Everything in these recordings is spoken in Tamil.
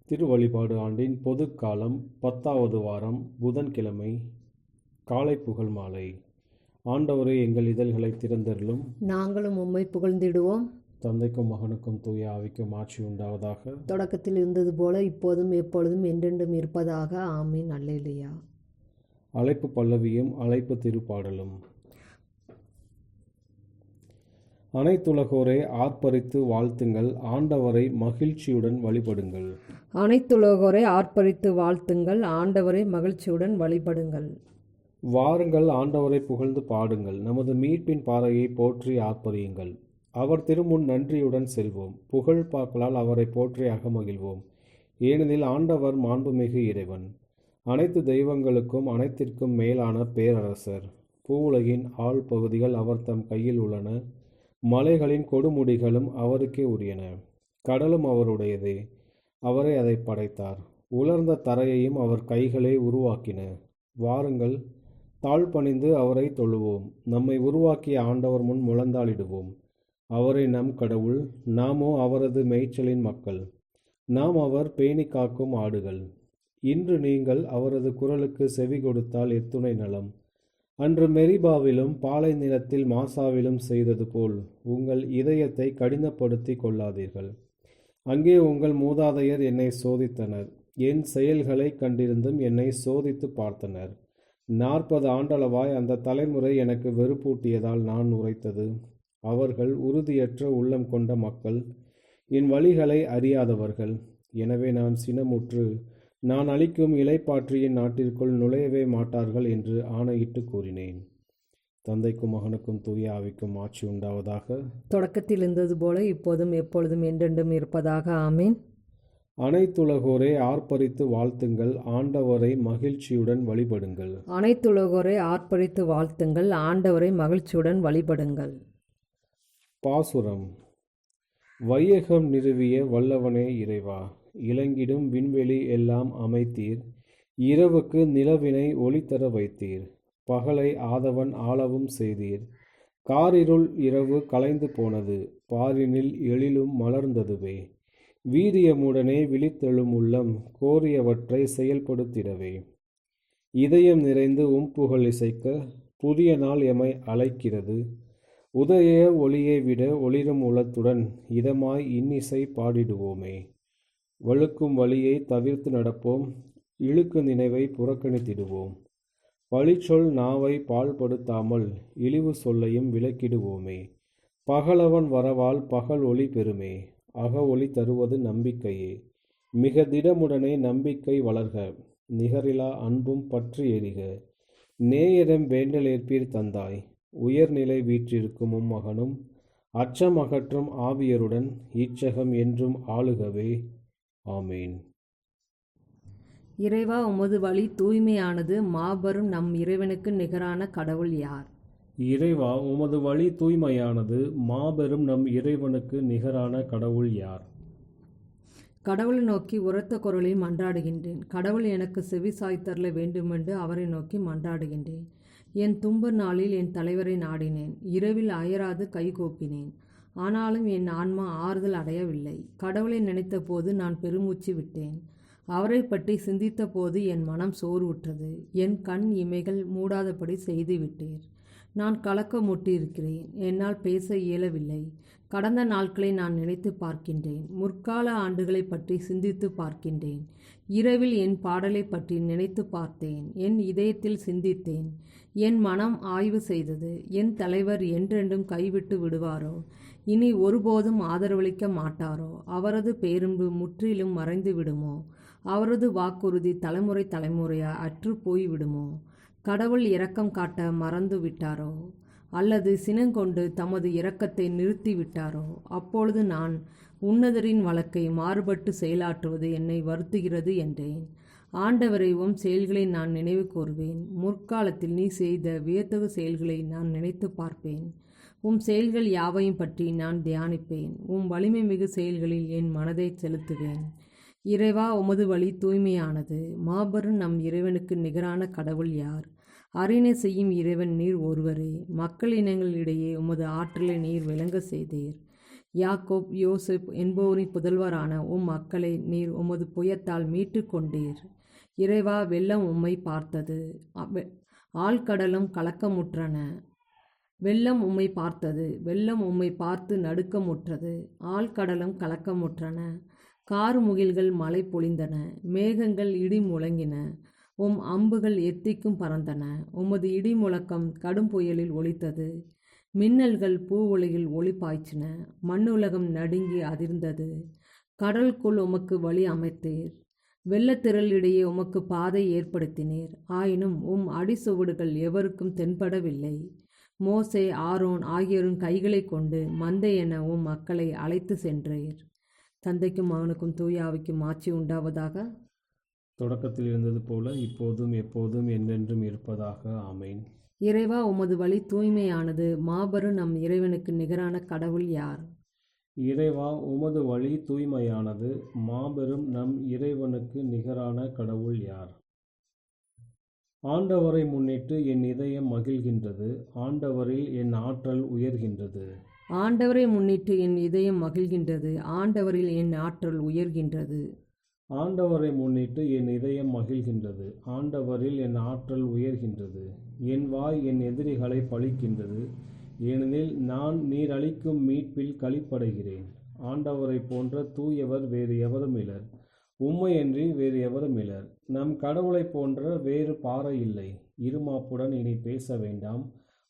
திருவழிபாடு ஆண்டின் பொதுக்காலம் 10வது வாரம் புதன்கிழமை காலை புகழ் மாலை. ஆண்டவரே, எங்கள் இதழ்களை திறந்தருளும். நாங்களும் உம்மை புகழ்ந்திடுவோம். தந்தைக்கும் மகனுக்கும் தூய ஆவிக்கும் ஆட்சி உண்டாவதாக. தொடக்கத்தில் இருந்தது போல இப்போதும் எப்பொழுதும் என்றென்றும் இருப்பதாக. ஆமீன். அல்லேலூயா. அழைப்பு பல்லவியும் அழைப்பு திருப்பாடலும். அனைத்துலகோரே ஆர்ப்பரித்து வாழ்த்துங்கள், ஆண்டவரை மகிழ்ச்சியுடன் வழிபடுங்கள். அனைத்துலகோரை ஆர்ப்பரித்து வாழ்த்துங்கள், ஆண்டவரை மகிழ்ச்சியுடன் வழிபடுங்கள். வாருங்கள், ஆண்டவரை புகழ்ந்து பாடுங்கள், நமது மீட்பின் பாறையை போற்றி ஆர்ப்பரியுங்கள். அவர் திருமுன் நன்றியுடன் செல்வோம், புகழ் பாக்களால் அவரை போற்றி அகமகிழ்வோம். ஏனெனில் ஆண்டவர் மாண்புமிகு இறைவன், அனைத்து தெய்வங்களுக்கும் அனைத்திற்கும் மேலான பேரரசர். பூவுலகின் ஆள் பகுதிகள் அவர் தம் கையில் உள்ளன, மலைகளின் கொடுமுடிகளும் அவருக்கே உரியன. கடலும் அவருடையதே, அவரே அதை படைத்தார். உலர்ந்த தரையையும் அவர் கைகளே உருவாக்கின. வாருங்கள், தாழ்பணிந்து அவரை தொழுவோம், நம்மை உருவாக்கிய ஆண்டவர் முன் முழந்தாளிடுவோம். அவரே நம் கடவுள், நாமோ அவரது மேய்ச்சலின் மக்கள், நாம் அவர் பேணி காக்கும் ஆடுகள். இன்று நீங்கள் அவரது குரலுக்கு செவி கொடுத்தால் எத்துணை நலம். அன்று மெரிபாவிலும் பாலை நிலத்தில் மாசாவிலும் செய்தது போல் உங்கள் இதயத்தை கடினப்படுத்தி கொள்ளாதீர்கள். அங்கே உங்கள் மூதாதையர் என்னை சோதித்தனர், என் செயல்களை கண்டிருந்தும் என்னை சோதித்து பார்த்தனர். 40 ஆண்டளவாய் அந்த தலைமுறை எனக்கு வெறுப்பூட்டியதால் நான் உரைத்தது. அவர்கள் உறுதியற்ற உள்ளம் கொண்ட மக்கள், என் வழிகளை அறியாதவர்கள். எனவே நான் சினமுற்று, நான் அளிக்கும் இலைப்பாற்றியின் நாட்டிற்குள் நுழையவே மாட்டார்கள் என்று ஆணையிட்டு கூறினேன். தந்தைக்கும் மகனுக்கும் தூய ஆவிக்கும் ஆட்சி உண்டாவதாக. தொடக்கத்தில் இருந்தது போல இப்போதும் எப்பொழுதும் என்றென்றும் இருப்பதாக. ஆமீன். அனைத்துலகோரே ஆர்ப்பரித்து வாழ்த்துங்கள், ஆண்டவரை மகிழ்ச்சியுடன் வழிபடுங்கள். அனைத்துலகோரை ஆர்ப்பரித்து வாழ்த்துங்கள், ஆண்டவரை மகிழ்ச்சியுடன் வழிபடுங்கள். பாசுரம். வையகம் நிறுவிய வல்லவனே இறைவா, இலங்கிடும் விண்வெளி எல்லாம் அமைத்தீர். இரவுக்கு நிலவினை ஒளித்தர வைத்தீர், பகலை ஆதவன் ஆளவும் செய்தீர். காரிருள் இரவு கலைந்து போனது, பாரினில் எழிலும் மலர்ந்ததுவே. வீரியமுடனே விழித்தெழும் உள்ளம் கோரியவற்றை செயல்படுத்திடவே. இதயம் நிறைந்து புகழ் இசைக்க புதிய நாள் எமை அழைக்கிறது. உதய ஒளியை விட ஒளிரும் உளத்துடன் இதமாய் இன்னிசை பாடிடுவோமே. வழுக்கும் வழியை தவிர்த்து நடப்போம், இழுக்கு நினைவை புறக்கணித்திடுவோம். பழிச்சொல் நாவை பாழ்படுத்தாமல் இழிவு சொல்லையும் விலக்கிடுவோமே. பகலவன் வரவால் பகல் ஒளி பெறுமே, அக ஒளி தருவது நம்பிக்கையே. மிக திடமுடனே நம்பிக்கை வளர்க, நிகரிலா அன்பும் பற்றி எரிக. நேயரம் வேண்டலேற்பீர் தந்தாய், உயர்நிலை வீற்றிருக்கும் மகனும் அச்சம் அகற்றும் ஆவியருடன் இச்சகம் என்றும் ஆளுகவே. ஆமீன். இறைவா, உமது வழி தூய்மையானது, மாபெரும் நம் இறைவனுக்கு நிகரான கடவுள் யார்? இறைவா, உமது வழி தூய்மையானது, மாபெரும் நம் இறைவனுக்கு நிகரான கடவுள் யார்? கடவுளை நோக்கி உரத்த குரலில் மன்றாடுகின்றேன். கடவுள் எனக்கு செவி சாய்த்தரல வேண்டுமென்று அவரை நோக்கி மன்றாடுகின்றேன். என் துன்ப நாளில் என் தலைவரை நாடினேன், இரவில் அயராது கைகோப்பினேன். ஆனாலும் என் ஆன்மா ஆறுதல் அடையவில்லை. கடவுளை நினைத்த போது நான் பெருமூச்சு விட்டேன். அவரை பற்றி சிந்தித்த போது என் மனம் சோர்வுற்றது. என் கண் இமைகள் மூடாதபடி செய்து விட்டீர். நான் கலக்கமுற்றிருக்கிறேன், என்னால் பேச இயலவில்லை. கடந்த நாட்களை நான் நினைத்து பார்க்கின்றேன், முற்கால ஆண்டுகளை பற்றி சிந்தித்து பார்க்கின்றேன். இரவில் என் பாடலை பற்றி நினைத்து பார்த்தேன், என் இதயத்தில் சிந்தித்தேன். என் மனம் ஆய்வு செய்தது, என் தலைவர் என்றென்றும் கைவிட்டு விடுவாரோ, இனி ஒருபோதும் ஆதரவளிக்க மாட்டாரோ? அவரது பேரன்பு முற்றிலும் மறைந்து விடுமோ? அவரது வாக்குறுதி தலைமுறை தலைமுறையாய் அற்று போய் விடுமோ? கடவுள் இரக்கம் காட்ட மறந்து விட்டாரோ? அல்லது சினங்கொண்டு தமது இரக்கத்தை நிறுத்தி விட்டாரோ? அப்பொழுது நான், உன்னதரின் வழக்கை மாறுபட்டு செயலாற்றுவது என்னை வருத்துகிறது என்றேன். ஆண்டவரை, உம் செயல்களை நான் நினைவு கூறுவேன். முற்காலத்தில் நீ செய்த வியத்தகு செயல்களை நான் நினைத்து பார்ப்பேன். உம் செயல்கள் யாவையும் பற்றி நான் தியானிப்பேன். உம் வலிமை மிகு செயல்களில் என் மனதை செலுத்துவேன். இறைவா, உமது வழி தூய்மையானது, மாபெரும் நம் இறைவனுக்கு நிகரான கடவுள் யார்? அரியணை செய்யும் இறைவன் நீர் ஒருவரே. மக்கள் இனங்களிடையே உமது ஆற்றலை நீர் விளங்க செய்தீர். யாக்கோப் யோசேப் என்போரின் புதல்வரான உம் மக்களை நீர் உமது புயத்தால் மீட்டு கொண்டீர். இறைவா, வெள்ளம் உம்மை பார்த்தது, ஆழ்கடலும் கலக்கமுற்றன. வெள்ளம் உம்மை பார்த்தது, வெள்ளம் உம்மை பார்த்து நடுக்கமுற்றது, ஆழ்கடலும் கலக்கமுற்றன. கார்முகில்கள் மழை பொழிந்தன, மேகங்கள் இடி முழங்கின, உம் அம்புகள் எத்திக்கும் பறந்தன. உமது இடி முழக்கம் கடும் புயலில் ஒலித்தது, மின்னல்கள் பூவுலகில் ஒளி பாய்ச்சின. மண்ணுலகம் நடுங்கி அதிர்ந்தது. கடலுக்குள் உமக்கு வழி அமைத்தீர், வெள்ளத்திரளிடையே உமக்கு பாதை ஏற்படுத்தினீர். ஆயினும் உம் அடிசுவடுகள் எவருக்கும் தென்படவில்லை. மோசே, ஆரோன் ஆகியோரின் கைகளை கொண்டு மந்தை என உம் மக்களை அழைத்து சென்றீர். தந்தைக்கும் மகனுக்கும் தூய ஆவிக்கும் ஆட்சி உண்டாவதாக. தொடக்கத்தில் இருந்தது போல இப்போதும் எப்போதும் என்றென்றும் இருப்பதாக. ஆமேன். இறைவா, உமது வழி தூய்மையானது. மாபெரும் நம் இறைவனுக்கு நிகரான கடவுள் யார்? இறைவா, உமது வழி தூய்மையானது. மாபெரும் நம் இறைவனுக்கு நிகரான கடவுள் யார்? ஆண்டவரை முன்னிட்டு என் இதயம் மகிழ்கின்றது, ஆண்டவரில் என் ஆற்றல் உயர்கின்றது. ஆண்டவரை முன்னிட்டு என் இதயம் மகிழ்கின்றது, ஆண்டவரில் என் ஆற்றல் உயர்கின்றது. ஆண்டவரை முன்னிட்டு என் இதயம் மகிழ்கின்றது, ஆண்டவரில் என் ஆற்றல் உயர்கின்றது. என் வாய் என் எதிரிகளை பழிக்கின்றது, ஏனெனில் நான் நீர் அளிக்கும் மீட்பில் களிப்படைகிறேன். ஆண்டவரை போன்ற தூயவர் வேறு எவரும் இலர், உம்மையன்றி வேறு எவரும் இலர். நம் கடவுளை போன்ற வேறு பாறை இல்லை. இருமாப்புடன் இனி பேச வேண்டாம்,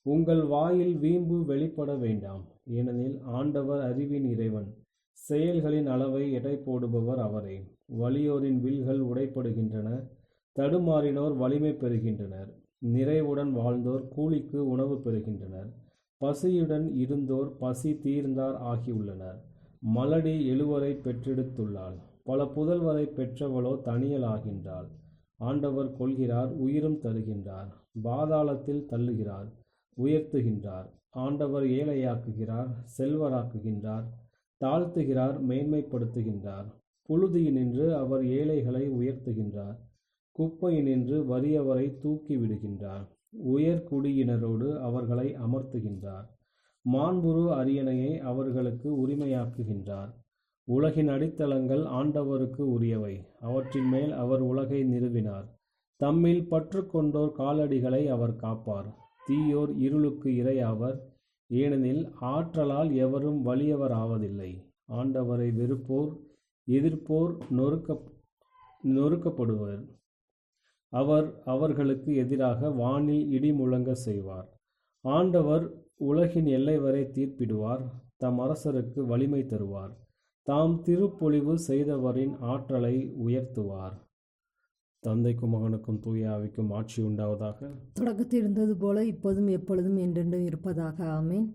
உங்கள் வாயில் வீம்பு வெளிப்பட வேண்டாம். ஏனெனில் ஆண்டவர் அறிவின் இறைவன், செயல்களின் அளவை எடை போடுபவர் அவரே. வலியோரின் வில்கள் உடைப்படுகின்றன, தடுமாறினோர் வலிமை பெறுகின்றனர். நிறைவுடன் வாழ்ந்தோர் கூலிக்கு உணவு பெறுகின்றனர். பசியுடன் இருந்தோர் பசி தீர்ந்தார் ஆகியுள்ளனர். மலடி எழுவரை பெற்றெடுத்துள்ளாள், பல புதல்வரை பெற்றவளோ தனியல் ஆகின்றாள். ஆண்டவர் கொள்கிறார், உயிரும் தருகின்றார். பாதாளத்தில் தள்ளுகிறார், உயர்த்துகின்றார். ஆண்டவர் ஏழையாக்குகிறார், செல்வராக்குகின்றார். தாழ்த்துகிறார், மேன்மைப்படுத்துகின்றார். புழுதியினின்று அவர் ஏழைகளை உயர்த்துகின்றார், குப்பையினின்று வறியவரை தூக்கி விடுகின்றார். உயர்குடியினரோடு அவர்களை அமர்த்துகின்றார், மாண்புறு அரியணையை அவர்களுக்கு உரிமையாக்குகின்றார். உலகின் அடித்தளங்கள் ஆண்டவருக்கு உரியவை, அவற்றின் மேல் அவர் உலகை நிறுவினார். தம்மில் பற்று கொண்டோர் காலடிகளை அவர் காப்பார். தீயோர் இருளுக்கு இரையாவர், ஏனெனில் ஆற்றலால் எவரும் வலியவராவதில்லை. ஆண்டவரை வெறுப்போர் எதிர்ப்போர் நொறுக்கப்படுவர். அவர் அவர்களுக்கு எதிராக வானில் இடி முழங்க செய்வார். ஆண்டவர் உலகின் எல்லை வரை தீர்ப்பிடுவார், தம் அரசருக்கு வலிமை தருவார். தாம் திருப்பொழிவு செய்தவரின் ஆற்றலை உயர்த்துவார். தந்தைக்கும் மகனுக்கும் தூய ஆவிக்கும் ஆட்சி உண்டாவதாக. தொடக்கத்தில் இருந்தது போல இப்போதும் எப்பொழுதும் என்றென்றும் இருப்பதாக. ஆமேன்.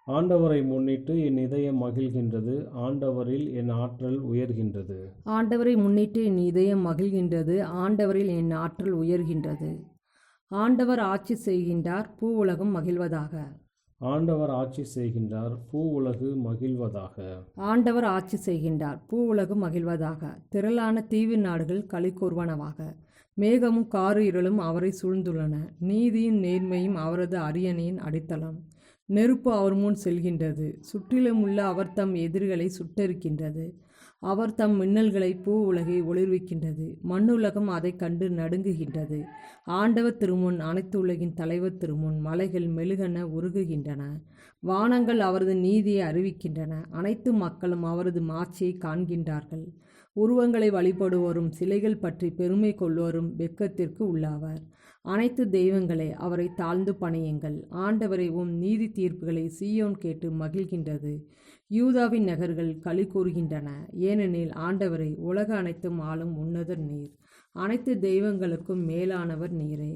ஆண்டவரை முன்னிட்டு என் இதயம் மகிழ்கின்றது, ஆண்டவரில் என் ஆற்றல் உயர்கின்றது. ஆண்டவரை முன்னிட்டு என் இதயம் மகிழ்கின்றது, ஆண்டவரில் என் ஆற்றல் உயர்கின்றது. ஆண்டவர் ஆட்சி செய்கின்றார், பூ உலகம் மகிழ்வதாக. ஆண்டவர் ஆட்சி செய்கின்றார், பூ உலகு மகிழ்வதாக. ஆண்டவர் ஆட்சி செய்கின்றார், பூ உலகு மகிழ்வதாக. திரளான தீவு நாடுகள் களி கூர்வனவாக. மேகமும் காரு இருளும் அவரை சூழ்ந்துள்ளன. நீதியும் நேர்மையும் அவரது அரியணையின் அடித்தளம். நெருப்பு அவர் முன் செல்கின்றது, சுற்றிலும் உள்ள அவர் தம் எதிரிகளை சுட்டெரிக்கின்றது. அவர் தம் மின்னல்களை பூ உலகை ஒளிர்விக்கின்றது, மண்ணுலகம் அதை கண்டு நடுங்குகின்றது. ஆண்டவர் திருமுன், அனைத்து உலகின் தலைவர் திருமுன் மலைகள் மெழுகென உருகுகின்றன. வானங்கள் அவரது நீதியை அறிவிக்கின்றன, அனைத்து மக்களும் அவரது மாட்சியை காண்கின்றார்கள். உருவங்களை வழிபடுவோரும் சிலைகள் பற்றி பெருமை கொள்வோரும் வெட்கத்திற்கு உள்ளாவர். அனைத்து தெய்வங்களே, அவரை தாழ்ந்து பணியுங்கள். ஆண்டவரை உம் நீதி தீர்ப்புகளை சீயோன் கேட்டு மகிழ்கின்றது. யூதாவின் நகர்கள் களி கூறுகின்றன, ஏனெனில் ஆண்டவரை உலக அனைத்தும் ஆளும் உன்னதர் நீர். அனைத்து தெய்வங்களுக்கும் மேலானவர் நீரே.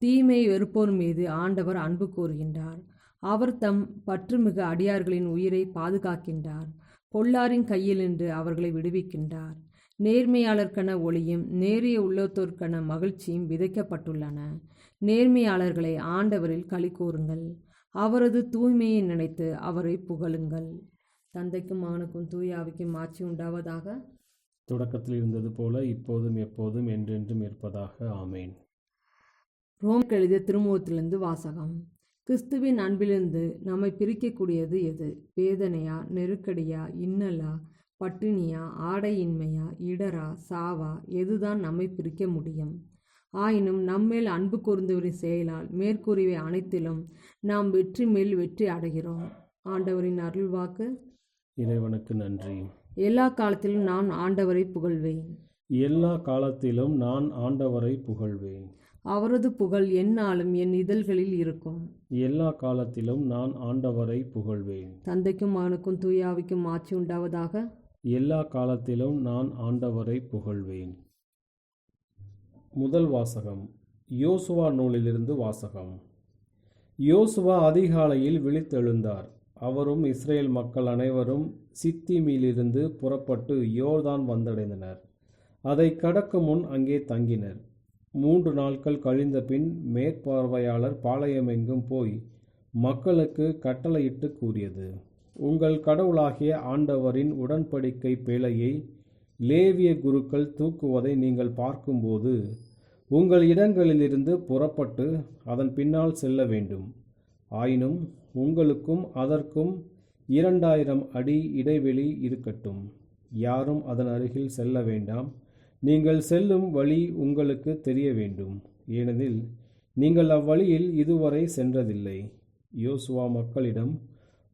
தீமை வெறுப்போர் மீது ஆண்டவர் அன்பு கூறுகின்றார். அவர் தம் பற்றுமிகு அடியார்களின் உயிரை பாதுகாக்கின்றார். பொல்லாரின் கையிலின்று அவர்களை விடுவிக்கின்றார். நேர்மையாளர்க்கென ஒளியும் நேரிய உள்ளத்தோர்க்கென மகிழ்ச்சியும் விதைக்கப்பட்டுள்ளன. நேர்மையாளர்களை ஆண்டவரில் களி கூறுங்கள், அவரது தூய்மையை நினைத்து அவரை புகழுங்கள். தந்தைக்கும் மகனுக்கும் தூய ஆவிக்கும் ஆட்சி உண்டாவதாக. தொடக்கத்தில் இருந்தது போல இப்போதும் எப்போதும் என்றென்றும் இருப்பதாக. ஆமேன். ரோமருக்கு எழுதிய திருமுகத்திலிருந்து வாசகம். கிறிஸ்துவின் அன்பிலிருந்து நம்மை பிரிக்கக்கூடியது எது? வேதனையா, நெருக்கடியா, இன்னலா, பட்டினியா, ஆடையின்மையா, இடரா, சாவா? எதுதான் நம்மை பிரிக்க முடியும்? ஆயினும் நம்மேல் அன்பு கூர்ந்தவரின் செயலால் மேற்கூறியவை அனைத்திலும் நாம் வெற்றி மேல் வெற்றி அடைகிறோம். ஆண்டவரின் அருள்வாக்கு. இறைவனுக்கு நன்றி. எல்லா காலத்திலும் நான் ஆண்டவரை புகழ்வேன். எல்லா காலத்திலும் நான் ஆண்டவரை புகழ்வேன். அவரது புகழ் எந்நாளும் என் இதழ்களில் இருக்கும். எல்லா காலத்திலும் நான் ஆண்டவரை புகழ்வேன். தந்தைக்கும் மகனுக்கும் தூய ஆவிக்கும் ஆட்சி உண்டாவதாக. எல்லா காலத்திலும் நான் ஆண்டவரை புகழ்வேன். முதல் வாசகம். யோசுவா நூலிலிருந்து வாசகம். யோசுவா அதிகாலையில் விழித்தெழுந்தார். அவரும் இஸ்ரேல் மக்கள் அனைவரும் சித்தீமிலிருந்து புறப்பட்டு யோர்தான் வந்தடைந்தனர். அதை கடக்கும் முன் அங்கே தங்கினர். 3 நாட்கள் கழிந்த பின் மேற்பார்வையாளர் பாளையமெங்கும் போய் மக்களுக்கு கட்டளையிட்டு கூறியது: உங்கள் கடவுளாகிய ஆண்டவரின் உடன்படிக்கை பேழையை லேவிய குருக்கள் தூக்குவதை நீங்கள் பார்க்கும்போது உங்கள் இடங்களிலிருந்து புறப்பட்டு அதன் பின்னால் செல்ல வேண்டும். ஆயினும் உங்களுக்கும் அதற்கும் 2000 அடி இடைவெளி இருக்கட்டும். யாரும் அதன் அருகில் செல்ல வேண்டாம். நீங்கள் செல்லும் வழி உங்களுக்கு தெரிய வேண்டும், ஏனெனில் நீங்கள் அவ்வழியில் இதுவரை சென்றதில்லை. யோசுவா மக்களிடம்,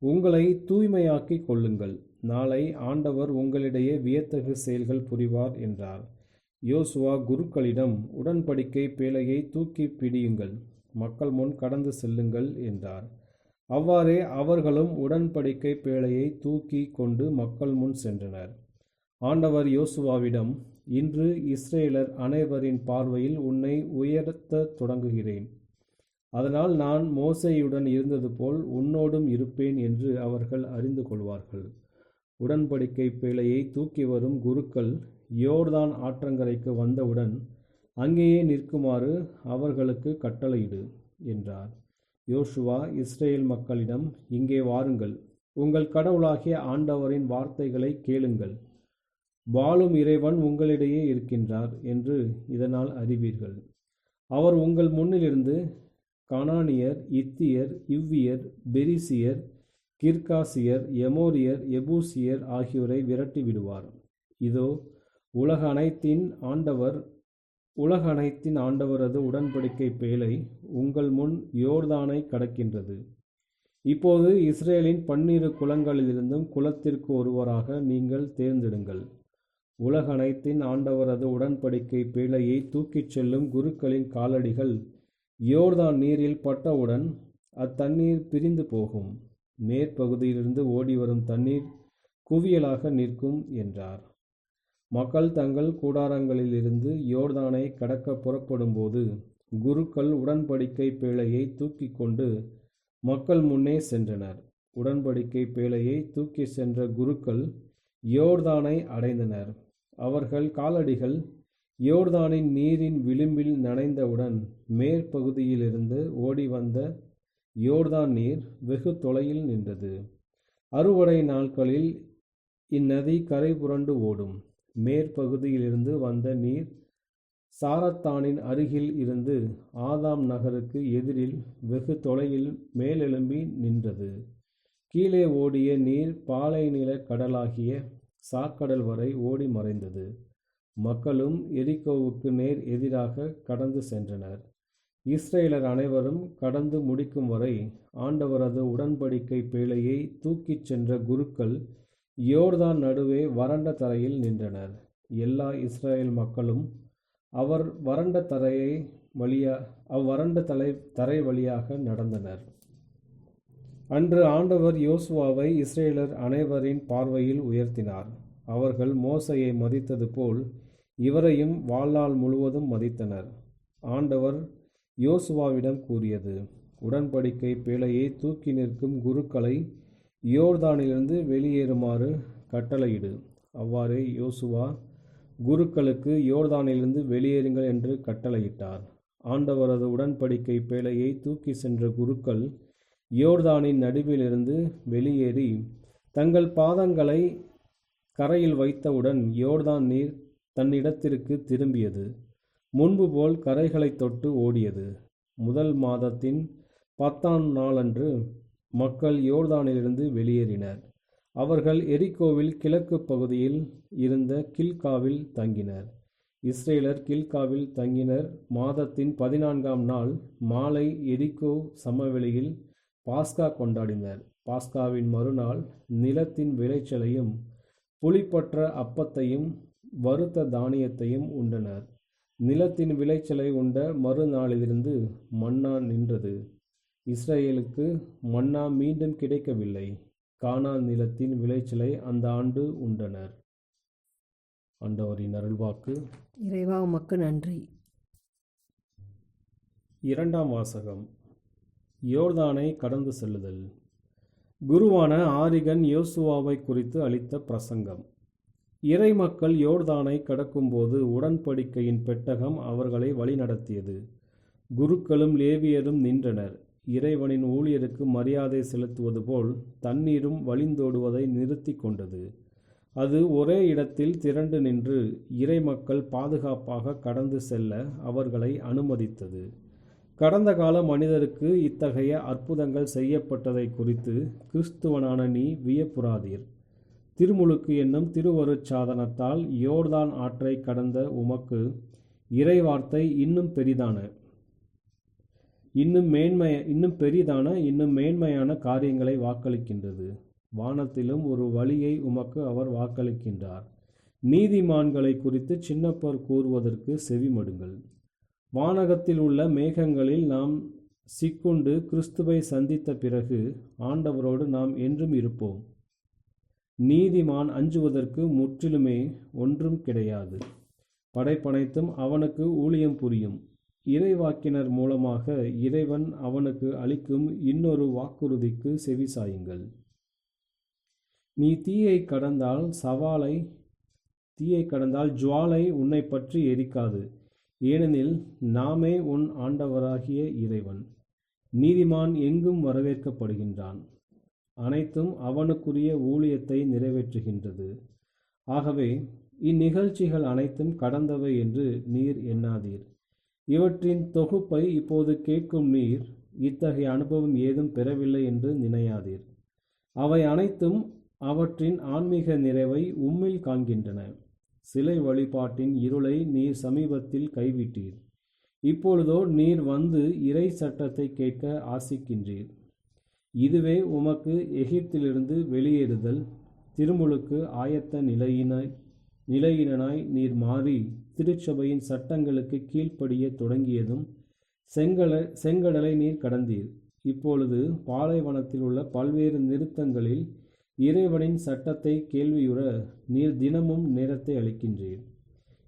உங்களை தூய்மையாக்கிக் கொள்ளுங்கள். நாளை ஆண்டவர் உங்களிடையே வியத்தகு செயல்கள் புரிவார் என்றார். யோசுவா குருக்களிடம், உடன்படிக்கை பேழையை தூக்கி பிடியுங்கள், மக்கள் முன் கடந்து செல்லுங்கள் என்றார். அவ்வாறே அவர்களும் உடன்படிக்கை பேழையை தூக்கி கொண்டு மக்கள் முன் சென்றனர். ஆண்டவர் யோசுவாவிடம், இன்று இஸ்ரேலர் அனைவரின் பார்வையில் உன்னை உயர்த்தத் தொடங்குகிறேன். அதனால் நான் மோசேயுடன் இருந்தது போல் உன்னோடும் இருப்பேன் என்று அவர்கள் அறிந்து கொள்வார்கள். உடன்படிக்கை பேழையை தூக்கி வரும் குருக்கள் யோர்தான் ஆற்றங்கரைக்கு வந்தவுடன் அங்கேயே நிற்குமாறு அவர்களுக்கு கட்டளையிடு என்றார். யோசுவா இஸ்ரேல் மக்களிடம், இங்கே வாருங்கள், உங்கள் கடவுளாகிய ஆண்டவரின் வார்த்தைகளை கேளுங்கள். வாழும் இறைவன் உங்களிடையே இருக்கின்றார் என்று இதனால் அறிவீர்கள். அவர் உங்கள் முன்னிலிருந்து கானானியர், இத்தியர், இவ்வியர், பெரிசியர், கிர்காசியர், எமோரியர், எபூசியர் ஆகியோரை விரட்டி விடுவார். இதோ உலக அனைத்தின் ஆண்டவரது உடன்படிக்கை பேழை உங்கள் முன் யோர்தானை கடக்கின்றது. இப்போது இஸ்ரேலின் 12 குலங்களிலிருந்தும் குலத்திற்கு ஒருவராக நீங்கள் தேர்ந்தெடுங்கள். உலக அனைத்தின் ஆண்டவரது உடன்படிக்கை பேழையை தூக்கிச் செல்லும் குருக்களின் காலடிகள் யோர்தான் நீரில் பட்டவுடன் அத்தண்ணீர் பிரிந்து போகும். மேற்பகுதியிலிருந்து ஓடிவரும் தண்ணீர் குவியலாக நிற்கும் என்றார். மக்கள் தங்கள் கூடாரங்களிலிருந்து யோர்தானை கடக்க புறப்படும்போது குருக்கள் உடன்படிக்கை பேழையை தூக்கி கொண்டு மக்கள் முன்னே சென்றனர். உடன்படிக்கை பேழையை தூக்கி சென்ற குருக்கள் யோர்தானை அடைந்தனர். அவர்கள் காலடிகள் யோர்தானின் நீரின் விளிம்பில் நனைந்தவுடன் மேற்பகுதியிலிருந்து ஓடி வந்த யோர்தான் நீர் வெகு தொலையில் நின்றது. அறுவடை நாட்களில் இந்நதி கரை புரண்டு ஓடும். மேற்பகுதியிலிருந்து வந்த நீர் சாரத்தானின் அருகில் இருந்து ஆதாம் நகருக்கு எதிரில் வெகு தொலையில் மேலெழும்பி நின்றது. கீழே ஓடிய நீர் பாலைநில கடலாகிய சாக்கடல் வரை ஓடி மறைந்தது. மக்களும் எரிகோவுக்கு நேர் எதிராக கடந்து சென்றனர். இஸ்ரேலர் அனைவரும் கடந்து முடிக்கும் வரை ஆண்டவரது உடன்படிக்கை பேழையை தூக்கிச் சென்ற குருக்கள் யோர்தான் நடுவே வறண்ட தரையில் நின்றனர். எல்லா இஸ்ரேல் மக்களும் அவ்வறண்ட தரை வழியாக நடந்தனர். அன்று ஆண்டவர் யோசுவாவை இஸ்ரேலர் அனைவரின் பார்வையில் உயர்த்தினார். அவர்கள் மோசேயை மதித்தது போல் இவரையும் வாழ்நாள் முழுவதும் மதித்தனர். ஆண்டவர் யோசுவாவிடம் கூறியது: உடன்படிக்கை பேழையை தூக்கி நிற்கும் குருக்களை யோர்தானிலிருந்து வெளியேறுமாறு கட்டளையிடு. அவ்வாறே யோசுவா குருக்களுக்கு யோர்தானிலிருந்து வெளியேறுங்கள் என்று கட்டளையிட்டார். ஆண்டவரது உடன்படிக்கை பேழையை தூக்கி சென்ற குருக்கள் யோர்தானின் நடுவிலிருந்து வெளியேறி தங்கள் பாதங்களை கரையில் வைத்தவுடன் யோர்தான் நீர் தன்னிடத்திற்கு திரும்பியது. முன்பு போல் கரைகளை தொட்டு ஓடியது. முதல் மாதத்தின் 10ஆம் நாளன்று மக்கள் யோர்தானிலிருந்து வெளியேறினர். அவர்கள் எரிகோவில் கிழக்கு பகுதியில் இருந்த கில்காவில் தங்கினர். இஸ்ரேலர் கில்காவில் தங்கினர். மாதத்தின் 14ஆம் நாள் மாலை எரிகோ சமவெளியில் பாஸ்கா கொண்டாடினர். பாஸ்காவின் மறுநாள் நிலத்தின் விளைச்சலையும் புளிப்பற்ற அப்பத்தையும் வறுத்த தானியத்தையும் உண்டனர். நிலத்தின் விளைச்சலை உண்ட மறுநாளிலிருந்து மன்னா நின்றது. இஸ்ரேலுக்கு மன்னா மீண்டும் கிடைக்கவில்லை. கானான் நிலத்தின் விளைச்சலை அந்த ஆண்டு உண்டனர். ஆண்டவரின் அருள்வாக்கு. இறைவா உமக்கு நன்றி. 2ஆம் வாசகம். யோர்தானை கடந்து செல்லுதல். குருவான ஆரிகன் யோசுவாவை குறித்து அளித்த பிரசங்கம். இறை மக்கள் யோர்தானை கடக்கும்போது உடன்படிக்கையின் பெட்டகம் அவர்களை வழிநடத்தியது. குருக்களும் லேவியரும் நின்றனர். இறைவனின் ஊழியருக்கு மரியாதை செலுத்துவது போல் தண்ணீரும் வழிந்தோடுவதை நிறுத்தி கொண்டது. அது ஒரே இடத்தில் திரண்டு நின்று இறை மக்கள் பாதுகாப்பாக கடந்து செல்ல அவர்களை அனுமதித்தது. கடந்த கால மனிதருக்கு இத்தகைய அற்புதங்கள் செய்யப்பட்டதை குறித்து கிறிஸ்துவனான நீ வியப்புறாதீர். திருமுழுக்கு என்னும் திருவருட்சாதனத்தால் யோர்தான் ஆற்றை கடந்த உமக்கு இறைவார்த்தை இன்னும் மேன்மையான காரியங்களை வாக்களிக்கின்றது. வானத்திலும் ஒரு வழியை உமக்கு அவர் வாக்களிக்கின்றார். நீதிமான்களை குறித்து சின்னப்பர் கூறுவதற்கு செவிமடுங்கள். வானகத்தில் உள்ள மேகங்களில் நாம் சிக்குண்டு கிறிஸ்துவை சந்தித்த பிறகு ஆண்டவரோடு நாம் என்றும் இருப்போம். நீதிமான் அஞ்சுவதற்கு முற்றிலுமே ஒன்றும் கிடையாது. படைப்பனைத்தும் அவனுக்கு ஊழியம் புரியும். இறைவாக்கினர் மூலமாக இறைவன் அவனுக்கு அளிக்கும் இன்னொரு வாக்குறுதிக்கு செவிசாயுங்கள். நீ தீயை கடந்தால் ஜுவாலை உன்னை பற்றி எரிக்காது. ஏனெனில் நாமே உன் ஆண்டவராகிய இறைவன். நீதிமான் எங்கும் வரவேற்கப்படுகின்றான். அனைத்தும் அவனுக்குரிய ஊழியத்தை நிறைவேற்றுகின்றது. ஆகவே இந்நிகழ்ச்சிகள் அனைத்தும் கடந்தவை என்று நீர் எண்ணாதீர். இவற்றின் தொகுப்பை இப்போது கேட்கும் நீர் இத்தகைய அனுபவம் ஏதும் பெறவில்லை என்று நினையாதீர். அவை அனைத்தும் அவற்றின் ஆன்மீக நிறைவை உம்மில் காண்கின்றன. சிலை வழிபாட்டின் இருளை நீர் சமீபத்தில் கைவிட்டீர். இப்பொழுதோ நீர் வந்து இறை சட்டத்தை கேட்க ஆசிக்கின்றீர். இதுவே உமக்கு எகிப்திலிருந்து வெளியேறுதல். திருமுழுக்கு ஆயத்த நிலையினாய் நீர் மாறி திருச்சபையின் சட்டங்களுக்கு கீழ்ப்படிய தொடங்கியதும் செங்கடலை நீர் கடந்தீர். இப்பொழுது பாலைவனத்தில் உள்ள பல்வேறு நிறுத்தங்களில் இறைவனின் சட்டத்தை கேள்வியுற நீர் தினமும் நேரத்தை அளிக்கின்றீர்.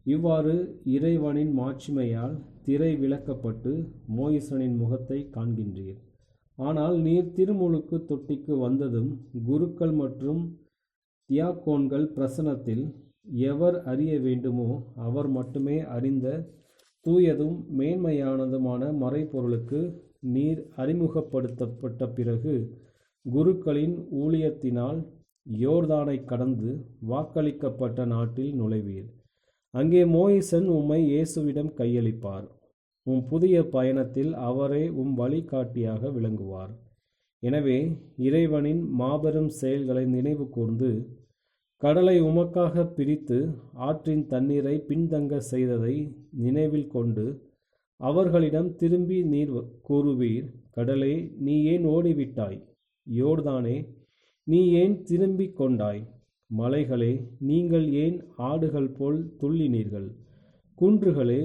இவ்வாறு இறைவனின் மாட்சிமையால் திரை விலக்கப்பட்டு மோயிசனின் முகத்தை காண்கின்றீர். ஆனால் நீர் திருமுழுக்கு தொட்டிக்கு வந்ததும் குருக்கள் மற்றும் தியாக்கோன்கள் பிரசனத்தில் எவர் அறிய வேண்டுமோ அவர் மட்டுமே அறிந்த தூயதும் மேன்மையானதுமான மறைபொருளுக்கு நீர் அறிமுகப்படுத்தப்பட்ட பிறகு குருக்களின் ஊழியத்தினால் யோர்தானை கடந்து வாக்களிக்கப்பட்ட நாட்டில் நுழைவீர். அங்கே மோயிசன் உம்மை இயேசுவிடம் கையளிப்பார். உம் புதிய பயணத்தில் அவரே உம் வழிகாட்டியாக விளங்குவார். எனவே இறைவனின் மாபெரும் செயல்களை நினைவு கூர்ந்து கடலை உமக்காக பிரித்து ஆற்றின் தண்ணீரை பின்தங்க செய்ததை நினைவில் கொண்டு அவர்களிடம் திரும்பி நீர் கூறுவீர், கடலே நீ ஏன் ஓடிவிட்டாய்? யோர்தானே நீ ஏன் திரும்பிக் கொண்டாய்? மலைகளே நீங்கள் ஏன் ஆடுகள் போல் துள்ளினீர்கள்? குன்றுகளே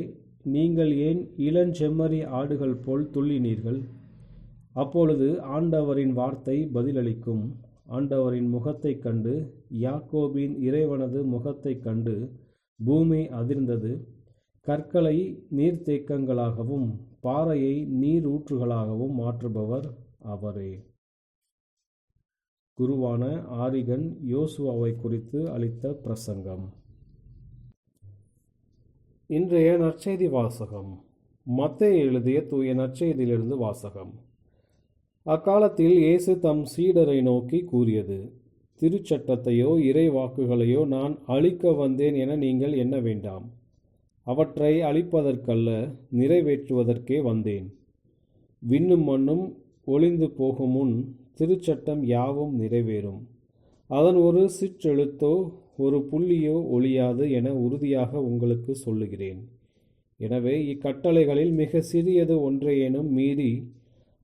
நீங்கள் ஏன் இளஞ்செம்மறி ஆடுகள் போல் துள்ளினீர்கள்? அப்பொழுது ஆண்டவரின் வார்த்தை பதிலளிக்கும். ஆண்டவரின் முகத்தைக் கண்டு யாக்கோபின் இறைவனது முகத்தைக் கண்டு பூமி அதிர்ந்தது. கற்களை நீர்த்தேக்கங்களாகவும் பாறையை நீரூற்றுகளாகவும் மாற்றுபவர் அவரே. குருவான ஆரிகன் யோசுவாவை குறித்து அளித்த பிரசங்கம். இன்றைய நற்செய்தி வாசகம். மத்தேயு எழுதிய தூய நற்செய்தியிலிருந்து வாசகம். அக்காலத்தில் இயேசு தம் சீடரை நோக்கி கூறியது, திருச்சட்டத்தையோ இறை வாக்குகளையோ நான் அழிக்க வந்தேன் என நீங்கள் எண்ண வேண்டாம். அவற்றை அழிப்பதற்கல்ல, நிறைவேற்றுவதற்கே வந்தேன். விண்ணும் மண்ணும் ஒளிந்து போகும் முன் திருச்சட்டம் யாவும் நிறைவேறும். அதன் ஒரு சிற்றெழுத்தோ ஒரு புள்ளியோ ஒழியாது என உறுதியாக உங்களுக்கு சொல்லுகிறேன். எனவே இக்கட்டளைகளில் மிக சிறியது ஒன்றையேனும் மீறி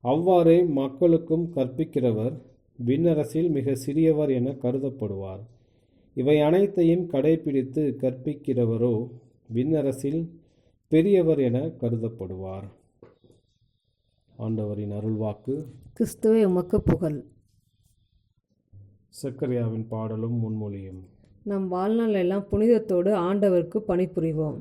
அவ்வாறே மக்களுக்கும் கற்பிக்கிறவர் விண்ணரசில் மிக சிறியவர் என கருதப்படுவார். இவை அனைத்தையும் கடைபிடித்து கற்பிக்கிறவரோ விண்ணரசில் பெரியவர் என கருதப்படுவார். ஆண்டவரின் அருள்வாக்கு. கிறிஸ்துவே உமக்கு புகழ். சக்கரியாவின் பாடலும் முன்மொழியும். நம் வாழ்நாள் எல்லாம் புனிதத்தோடு ஆண்டவருக்கு பணிபுரிவோம்.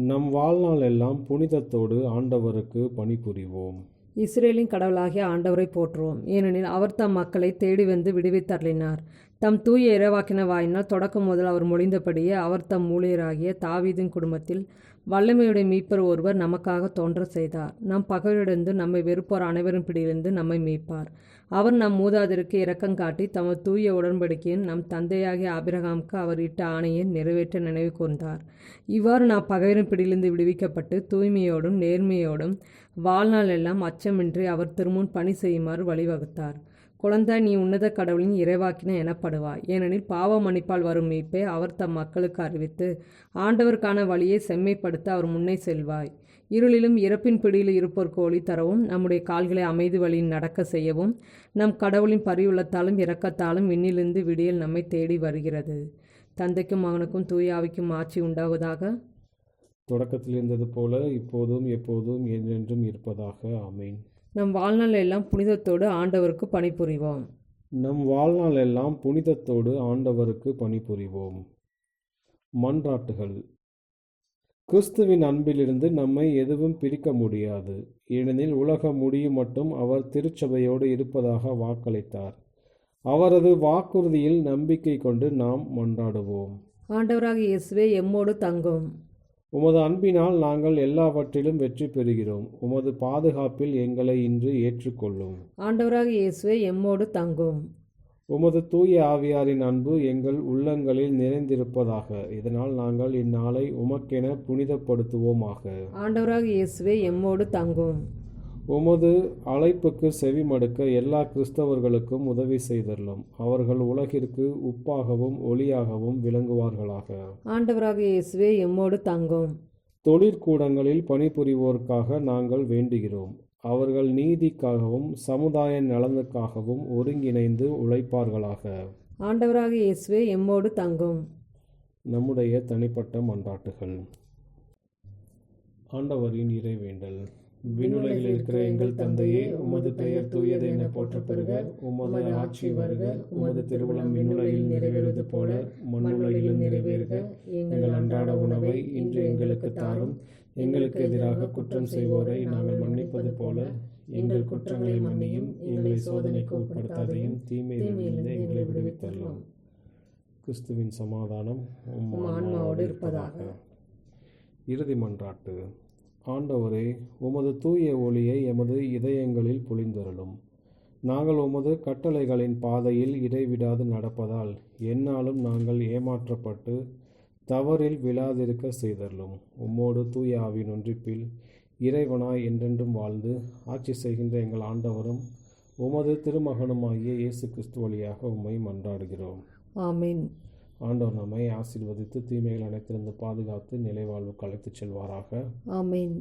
நம் வாழ்நாள் எல்லாம் புனிதத்தோடு ஆண்டவருக்கு பணிபுரிவோம். இஸ்ரேலின் கடவுளாகிய ஆண்டவரை போற்றுவோம். ஏனெனில் அவர் தம் மக்களை தேடி வந்து விடுவித்தருளினார். தம் தூய இறைவாக்கின வாயினால் தொடக்கம் முதல் அவர் மொழிந்தபடியே அவர் தம் ஊழியராகிய தாவீதின் குடும்பத்தில் வல்லமையுடைய மீட்பர் ஒருவர் நமக்காக தோன்ற செய்தார். நம் பகைவரிடந்து நம்மை வெறுப்போர் அனைவரும் பிடியிலிருந்து நம்மை மீட்பார். அவர் நம் மூதாதையருக்கு இரக்கம் காட்டி தமது தூய உடன்படிக்கையின் நம் தந்தையாகிய ஆபிரகாமுக்கு அவர் இட்ட ஆணையை நிறைவேற்ற நினைவு கூர்ந்தார். இவ்வாறு நாம் பகைவரின் பிடியிலிருந்து விடுவிக்கப்பட்டு தூய்மையோடும் நேர்மையோடும் வாழ்நாள் எல்லாம் அச்சமின்றி அவர் திருமுன் பணி செய்யுமாறு வழிவகுத்தார். குழந்தாய், நீ உன்னத கடவுளின் இறைவாக்கின எனப்படுவாய். ஏனெனில் பாவ மன்னிப்பால் வரும் மீட்பை அவர் தம் மக்களுக்கு அறிவித்து ஆண்டவருக்கான வழியை செம்மைப்படுத்த அவர் முன்னே செல்வாய். இருளிலும் இறப்பின் பிடியில் இருப்போருக்கு ஒளி தரவும் நம்முடைய கால்களை அமைதி வழியில் நடக்க செய்யவும் நம் கடவுளின் பரிவுள்ளத்தாலும் இரக்கத்தாலும் விண்ணிலிருந்து விடியல் நம்மை தேடி வருகிறது. தந்தைக்கும் மகனுக்கும் தூய ஆவிக்கும் ஆட்சி உண்டாவதாக. தொடக்கத்தில் இருந்தது போல இப்போதும் எப்போதும் என்றென்றும் இருப்பதாக. ஆமீன். நம் வாழ்நாள் எல்லாம் புனிதத்தோடு ஆண்டவருக்கு பணிபுரிவோம். நம் வாழ்நாள் எல்லாம் புனிதத்தோடு ஆண்டவருக்கு பணிபுரிவோம். மன்றாட்டுகள். கிறிஸ்துவின் அன்பிலிருந்து நம்மை எதுவும் பிரிக்க முடியாது. ஏனெனில் உலகம் முடியும் மட்டும் அவர் திருச்சபையோடு இருப்பதாக வாக்களித்தார். அவரது வாக்குறுதியில் நம்பிக்கை கொண்டு நாம் மன்றாடுவோம். ஆண்டவராக இயேசுவே எம்மோடு தங்கும். உமது அன்பினால் நாங்கள் எல்லாவற்றிலும் வெற்றி பெறுகிறோம். உமது பாதுகாப்பில் எங்களை இன்று ஏற்றுக்கொள்ளும். ஆண்டவராக இயேசுவே எம்மோடு தங்கும். உமது தூய ஆவியாரின் அன்பு எங்கள் உள்ளங்களில் நிறைந்திருப்பதாக. இதனால் நாங்கள் இந்நாளை உமக்கென புனிதப்படுத்துவோமாக. ஆண்டவராக இயேசுவே எம்மோடு தங்கும். உமது அழைப்புக்கு செவிமடுக்க எல்லா கிறிஸ்தவர்களுக்கும் உதவி செய்தருளும். அவர்கள் உலகிற்கு உப்பாகவும் ஒளியாகவும் விளங்குவார்களாக. ஆண்டவராக இயேசுவே எம்மோடு தங்கும். தொழிற்கூடங்களில் பணிபுரிவோருக்காக நாங்கள் வேண்டுகிறோம். அவர்கள் நீதிக்காகவும் சமுதாய நலனுக்காகவும் ஒருங்கிணைந்து உழைப்பார்களாக. ஆண்டவராக இயேசுவே எம்மோடு தங்கும். நம்முடைய தனிப்பட்ட மன்றாட்டுகள். ஆண்டவரின் இறைவேண்டல். விண்ணுலகில் இருக்கிற எங்கள் தந்தையே, உமது பெயர் தூயது என போற்றப் பெறுக. உமது ஆட்சி வருக. உமது திருவுளம் விண்ணுலகில் நிறைவேறுவது போல மண்ணுலகிலும் நிறைவேறுக. எங்கள் அன்றாட உணவை இன்று எங்களுக்கு தாரும். எங்களுக்கு எதிராக குற்றம் செய்வோரை நாங்கள் மன்னிப்பது போல எங்கள் குற்றங்களை மன்னியும். எங்களை சோதனைக்கு உட்படுத்தாதையும் தீமையிலிருந்து எங்களை விடுவித்தரலாம். கிறிஸ்துவின் சமாதானம் ஆன்மாவோடு இருப்பதாக. இறுதி மன்றாட்டு. ஆண்டவரே, உமது தூய ஒளியை எமது இதயங்களில் பொழிந்தருளும். நாங்கள் உமது கட்டளைகளின் பாதையில் இடைவிடாது நடப்பதால் எந்நாளும் நாங்கள் ஏமாற்றப்பட்டு தவறில் விழாதிருக்க செய்தருளும். உம்மோடு தூய ஆவியின் ஒன்றிப்பில் இறைவனாய் என்றென்றும் வாழ்ந்து ஆட்சி செய்கின்ற எங்கள் ஆண்டவரும் உமது திருமகனுமாகிய இயேசு கிறிஸ்து வழியாக உம்மை மன்றாடுகிறோம். ஆமீன். ஆண்டவர் நம்மை ஆசீர்வதித்து தீமைகள் அனைத்திலிருந்து பாதுகாத்து நிலைவாழ்வுக்கு அழைத்துச் செல்வாராக. ஆமீன்.